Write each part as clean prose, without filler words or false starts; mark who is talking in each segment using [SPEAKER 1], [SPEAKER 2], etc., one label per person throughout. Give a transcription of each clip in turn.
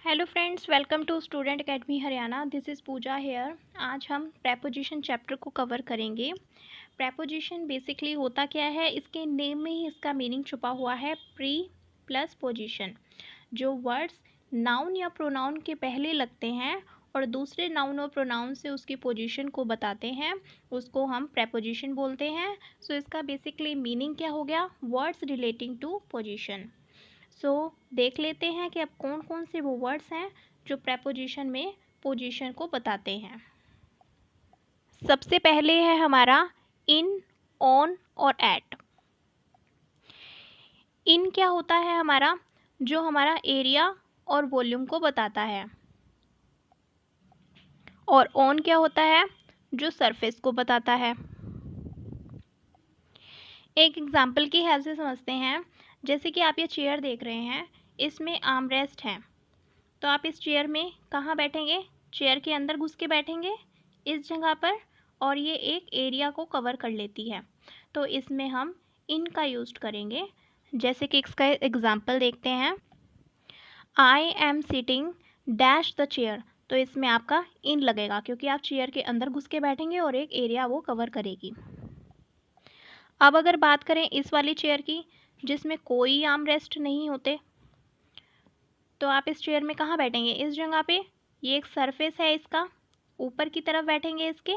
[SPEAKER 1] Hello friends, welcome to student academy Haryana. This is Pooja here. आज हम preposition chapter को cover करेंगे। प्रेपोजिशन बेसिकली होता क्या है, इसके नेम में ही इसका मीनिंग छुपा हुआ है, प्री प्लस पोजीशन। जो वर्ड्स नाउन या प्रोनाउन के पहले लगते हैं और दूसरे नाउन और प्रोनाउन से उसकी पोजीशन को बताते हैं, उसको हम प्रेपोजिशन बोलते हैं। सो इसका बेसिकली मीनिंग क्या हो गया, वर्ड्स रिलेटिंग टू पोजीशन। देख लेते हैं कि अब कौन कौन से वो वर्ड्स हैं जो प्रेपोजिशन में पोजीशन को बताते हैं। सबसे पहले है हमारा इन, ऑन और एट। इन क्या होता है हमारा, जो हमारा एरिया और वॉल्यूम को बताता है। और ऑन क्या होता है, जो सरफेस को बताता है। एक एग्जाम्पल की हेल्प से समझते हैं। जैसे कि आप ये चेयर देख रहे हैं, इसमें आर्म रेस्ट है, तो आप इस चेयर में कहाँ बैठेंगे, चेयर के अंदर घुस के बैठेंगे इस जगह पर, और ये एक एरिया को कवर कर लेती है, तो इसमें हम इन का यूज करेंगे। जैसे कि इसका एग्जाम्पल देखते हैं, I am sitting dash the chair, तो इसमें आपका इन लगेगा क्योंकि आप चेयर के अंदर घुस के बैठेंगे और एक एरिया वो कवर करेगी। अब अगर बात करें इस वाली चेयर की, जिसमें कोई आर्म रेस्ट नहीं होते, तो आप इस चेयर में कहाँ बैठेंगे, इस जगह पे। ये एक सरफेस है, इसका ऊपर की तरफ बैठेंगे इसके,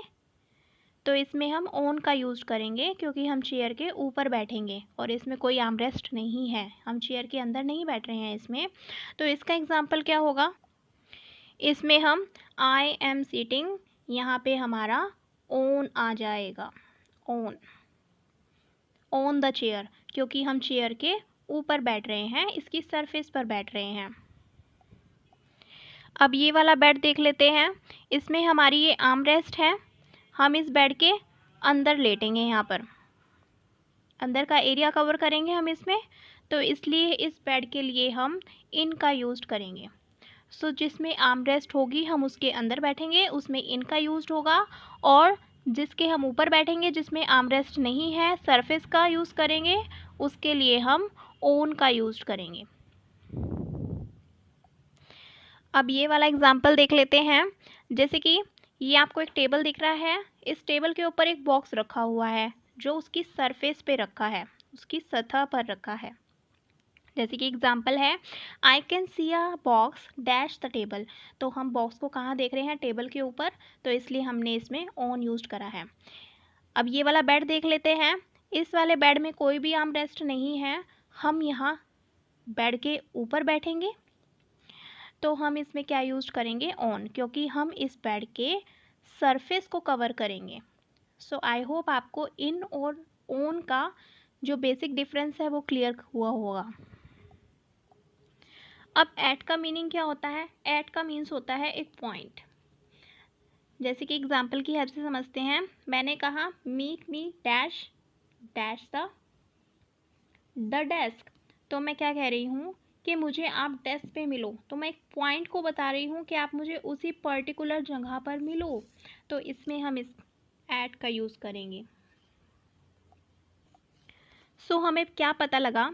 [SPEAKER 1] तो इसमें हम ऑन का यूज़ करेंगे क्योंकि हम चेयर के ऊपर बैठेंगे और इसमें कोई आर्मरेस्ट नहीं है, हम चेयर के अंदर नहीं बैठ रहे हैं इसमें। तो इसका एग्जाम्पल क्या होगा, इसमें हम आई एम सीटिंग, यहाँ पे हमारा ऑन आ जाएगा, ऑन, ऑन द चेयर, क्योंकि हम चेयर के ऊपर बैठ रहे हैं, इसकी सरफेस पर बैठ रहे हैं। अब ये वाला बेड देख लेते हैं, इसमें हमारी ये आर्म रेस्ट है, हम इस बेड के अंदर लेटेंगे, यहाँ पर अंदर का एरिया कवर करेंगे हम इसमें, तो इसलिए इस बेड के लिए हम इन का यूज़ करेंगे। जिसमें आर्म रेस्ट होगी हम उसके अंदर बैठेंगे, उसमें इन का यूज़ होगा, और जिसके हम ऊपर बैठेंगे जिसमें आर्म रेस्ट नहीं है, सरफेस का यूज़ करेंगे, उसके लिए हम ऑन का यूज़ करेंगे। अब ये वाला एग्जाम्पल देख लेते हैं। जैसे कि ये आपको एक टेबल दिख रहा है, इस टेबल के ऊपर एक बॉक्स रखा हुआ है जो उसकी सरफेस पे रखा है, उसकी सतह पर रखा है। जैसे कि एग्जाम्पल है, I can see a box dash the table, तो हम बॉक्स को कहाँ देख रहे हैं, टेबल के ऊपर, तो इसलिए हमने इसमें ऑन यूज करा है। अब ये वाला बेड देख लेते हैं, इस वाले बेड में कोई भी आर्म रेस्ट नहीं है, हम यहाँ बेड के ऊपर बैठेंगे, तो हम इसमें क्या यूज करेंगे, ऑन, क्योंकि हम इस बेड के सरफेस को कवर करेंगे। सो आई होप आपको इन और ऑन का जो बेसिक डिफरेंस है वो क्लियर हुआ होगा। अब एट का मीनिंग क्या होता है, एट का मीन्स होता है एक पॉइंट। जैसे कि एग्जाम्पल की हेल्प से समझते हैं, मैंने कहा meet me dash dash the desk, तो मैं क्या कह रही हूँ कि मुझे आप डेस्क पे मिलो, तो मैं एक पॉइंट को बता रही हूँ कि आप मुझे उसी पर्टिकुलर जगह पर मिलो, तो इसमें हम इस एट का यूज़ करेंगे। हमें क्या पता लगा,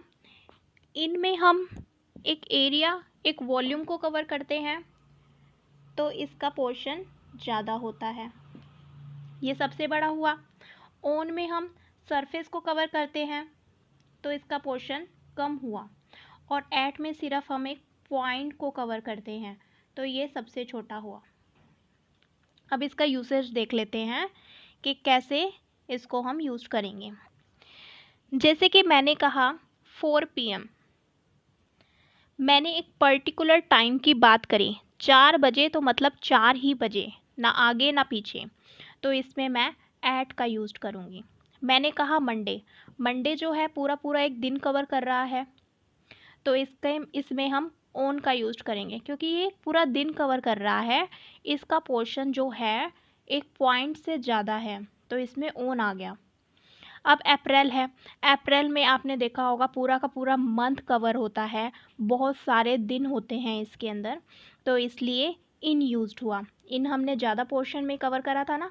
[SPEAKER 1] इनमें हम एक एरिया, एक वॉल्यूम को कवर करते हैं, तो इसका पोर्शन ज़्यादा होता है, ये सबसे बड़ा हुआ। ऑन में हम सरफेस को कवर करते हैं, तो इसका पोर्शन कम हुआ, और एट में सिर्फ हम एक पॉइंट को कवर करते हैं, तो ये सबसे छोटा हुआ। अब इसका यूसेज देख लेते हैं कि कैसे इसको हम यूज़ करेंगे। जैसे कि मैंने कहा 4 PM, मैंने एक पर्टिकुलर टाइम की बात करी, 4 बजे, तो मतलब 4 ही बजे, ना आगे ना पीछे, तो इसमें मैं एट का यूज़ करूँगी। मैंने कहा मंडे, मंडे जो है पूरा पूरा एक दिन कवर कर रहा है, तो इसमें हम ऑन का यूज़ करेंगे क्योंकि ये पूरा दिन कवर कर रहा है, इसका पोर्शन जो है एक पॉइंट से ज़्यादा है, तो इसमें ऑन आ गया। अब अप्रैल है, अप्रैल में आपने देखा होगा पूरा का पूरा मंथ कवर होता है, बहुत सारे दिन होते हैं इसके अंदर, तो इसलिए इन यूज्ड हुआ। इन हमने ज़्यादा पोर्शन में कवर करा था ना,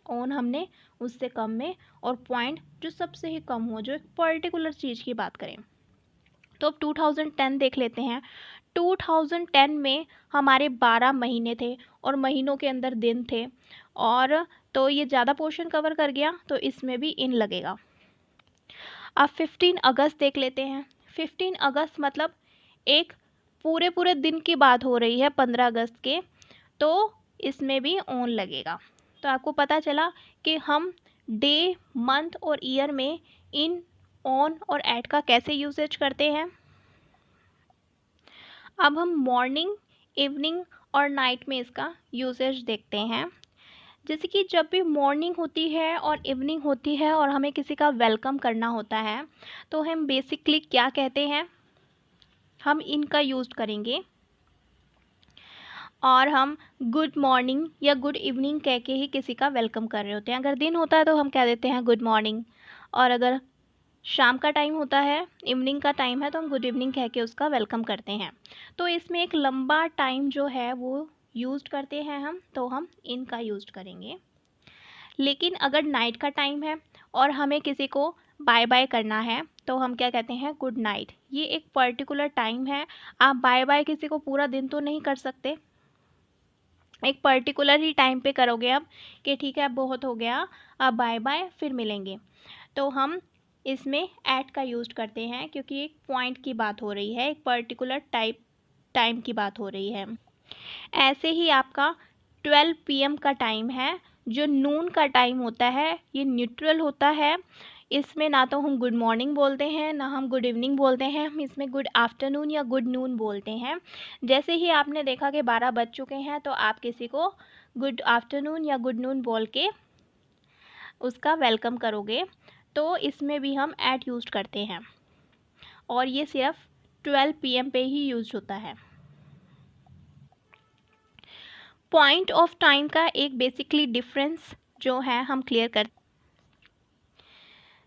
[SPEAKER 1] ऑन हमने उससे कम में, और पॉइंट जो सबसे ही कम हो, जो एक पर्टिकुलर चीज़ की बात करें, तो अब 2010 देख लेते हैं। 2010 में हमारे 12 महीने थे और महीनों के अंदर दिन थे, और तो ये ज़्यादा पोर्शन कवर कर गया, तो इसमें भी इन लगेगा। अब 15 अगस्त देख लेते हैं। 15 अगस्त मतलब एक पूरे दिन की बात हो रही है, 15 अगस्त के, तो इसमें भी ऑन लगेगा। तो आपको पता चला कि हम डे, मंथ और ईयर में इन, ऑन और एट का कैसे यूसेज करते हैं। अब हम मॉर्निंग, इवनिंग और नाइट में इसका यूसेज देखते हैं। जैसे कि जब भी मॉर्निंग होती है और इवनिंग होती है और हमें किसी का वेलकम करना होता है, तो हम बेसिकली क्या कहते हैं, हम इनका यूज़ करेंगे, और हम गुड मॉर्निंग या गुड इवनिंग कह के ही किसी का वेलकम कर रहे होते हैं। अगर दिन होता है तो हम कह देते हैं गुड मॉर्निंग, और अगर शाम का टाइम होता है, इवनिंग का टाइम है, तो हम गुड इवनिंग कह के उसका वेलकम करते हैं। तो इसमें एक लंबा टाइम जो है वो यूज़ करते हैं हम, तो हम इनका यूज़ करेंगे। लेकिन अगर नाइट का टाइम है और हमें किसी को बाय बाय करना है, तो हम क्या कहते हैं, गुड नाइट। ये एक पर्टिकुलर टाइम है, आप बाय बाय किसी को पूरा दिन तो नहीं कर सकते, एक पर्टिकुलर ही टाइम पे करोगे आप कि ठीक है अब बहुत हो गया, अब बाय बाय, फिर मिलेंगे। तो हम इसमें एट का यूज़ करते हैं, क्योंकि एक पॉइंट की बात हो रही है, एक पर्टिकुलर टाइम की बात हो रही है। ऐसे ही आपका 12 PM का टाइम है, जो नून का टाइम होता है, ये न्यूट्रल होता है। इसमें ना तो हम गुड मॉर्निंग बोलते हैं, ना हम गुड इवनिंग बोलते हैं, हम इसमें गुड आफ्टरनून या गुड नून बोलते हैं। जैसे ही आपने देखा कि 12 बज चुके हैं, तो आप किसी को गुड आफ्टरनून या गुड नून बोल के उसका वेलकम करोगे। तो इसमें भी हम एट यूज़ करते हैं, और ये सिर्फ 12 PM पे ही यूज़ होता है। पॉइंट ऑफ टाइम का एक बेसिकली डिफरेंस जो है हम क्लियर कर,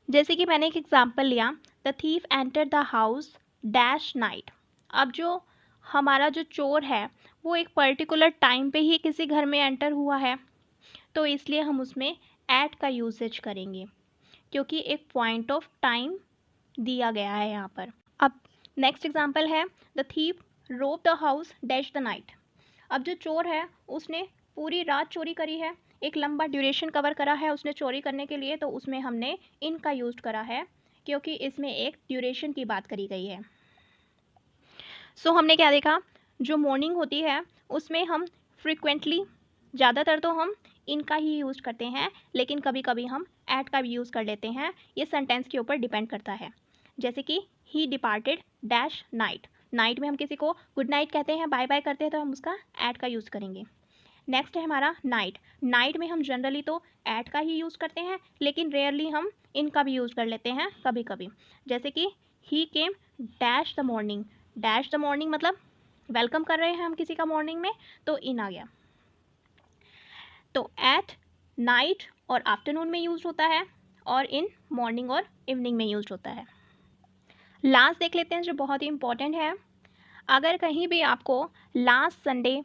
[SPEAKER 1] जैसे कि मैंने एक एग्जांपल लिया, the thief enter the house dash night. अब जो हमारा जो चोर है वो एक पर्टिकुलर टाइम पे ही किसी घर में एंटर हुआ है, तो इसलिए हम उसमें एट का यूसेज करेंगे, क्योंकि एक पॉइंट ऑफ टाइम दिया गया है यहाँ पर। अब नेक्स्ट एग्जांपल है, द थीफ रोब the house dash the night. अब जो चोर है उसने पूरी रात चोरी करी है, एक लंबा ड्यूरेशन कवर करा है उसने चोरी करने के लिए, तो उसमें हमने इन का यूज़ करा है, क्योंकि इसमें एक ड्यूरेशन की बात करी गई है। सो हमने क्या देखा, जो मॉर्निंग होती है उसमें हम फ्रिक्वेंटली, ज़्यादातर तो हम इनका ही यूज़ करते हैं, लेकिन कभी कभी हम एट का भी यूज़ कर लेते हैं। ये सेंटेंस के ऊपर डिपेंड करता है। जैसे कि ही डिपार्टेड डैश नाइट, नाइट में हम किसी को गुड नाइट कहते हैं, बाय बाय करते हैं, तो हम उसका एट का यूज़ करेंगे। नेक्स्ट है हमारा नाइट। नाइट में हम जनरली तो एट का ही यूज़ करते हैं, लेकिन रेयरली हम इनका भी यूज़ कर लेते हैं कभी कभी। जैसे कि ही came dash the morning, dash the morning मतलब वेलकम कर रहे हैं हम किसी का मॉर्निंग में, तो इन आ गया। तो एट नाइट और आफ्टरनून में यूज होता है, और इन मॉर्निंग और इवनिंग में यूज होता है। लास्ट देख लेते हैं जो बहुत ही इंपॉर्टेंट है। अगर कहीं भी आपको last Sunday,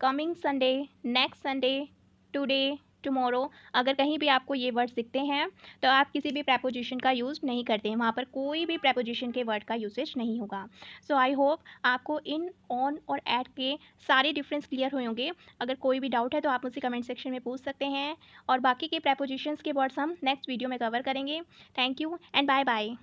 [SPEAKER 1] coming Sunday, next Sunday, today, tomorrow, अगर कहीं भी आपको ये वर्ड्स दिखते हैं, तो आप किसी भी प्रेपोजिशन का यूज़ नहीं करते हैं, वहाँ पर कोई भी प्रेपोजिशन के वर्ड का यूसेज नहीं होगा। सो आई होप आपको इन, ऑन और एट के सारे डिफरेंस क्लियर हुए होंगे। अगर कोई भी डाउट है तो आप मुझसे कमेंट सेक्शन में पूछ सकते हैं, और बाकी के प्रेपोजिशंस के वर्ड्स हम नेक्स्ट वीडियो में कवर करेंगे। Thank you and bye bye.